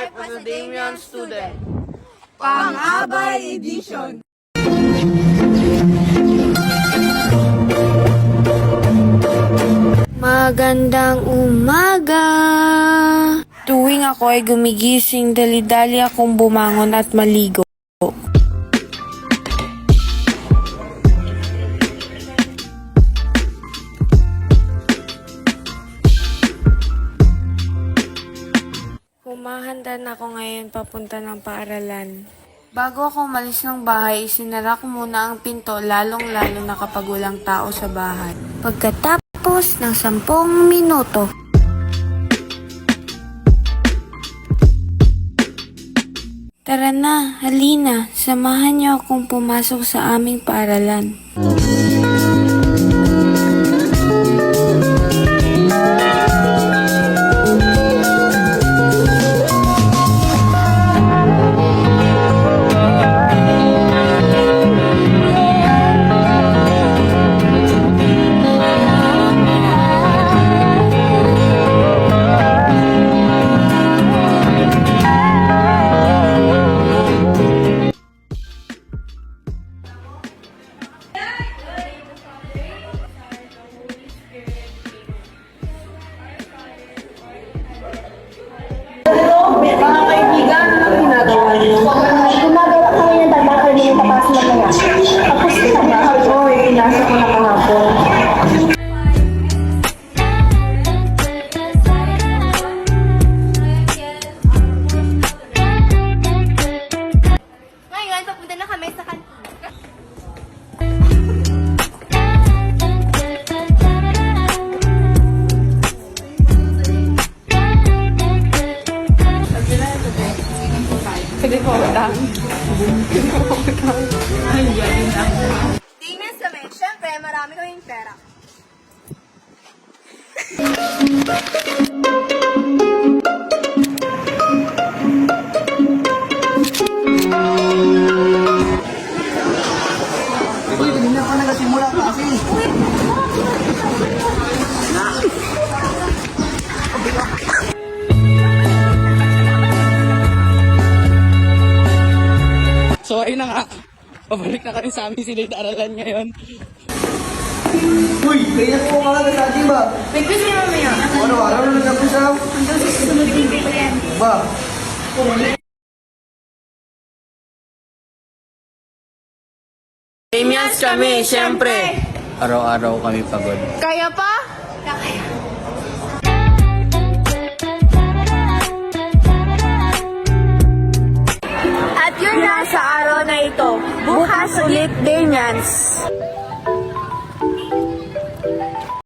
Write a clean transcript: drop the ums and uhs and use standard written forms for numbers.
Life as a Damian Student. Pang-abay edition. Magandang umaga! Tuwing ako ay gumigising, dali-dali akong bumangon at maligo. Humahanda na ako ngayon papunta ng paaralan. Bago ako umalis ng bahay, sinara ko muna ang pinto, lalong-lalo na kapag walang tao sa bahay. Pagkatapos ng 10 minuto, tara na, halina, samahan niyo akong pumasok sa aming paaralan. Mga kaibigan, ano ginagawa niyo? Gumagawa kami ng tagbakal din yung papasok na kaya. Tapos Oo, pinasa ko na kahapon. Ngayon, papunta na kami sa kantin. Damian kami. Siyempre, marami kaming pera. Uy, hindi na pa nagasimula kasi. So ayun na nga, pabalik na kami sa aming silid-aralan ngayon. Uy, kaya ko mga sa ating ba? Nag-quiz mo mamaya. Araw-araw na nag-apisaw. Hanggang sa susunod video ko yan. Ba? Damians kami, syempre! Araw-araw kami pagod. Kaya pa? Kaya. At yun na sa araw na ito. Bukas ulit, Damians.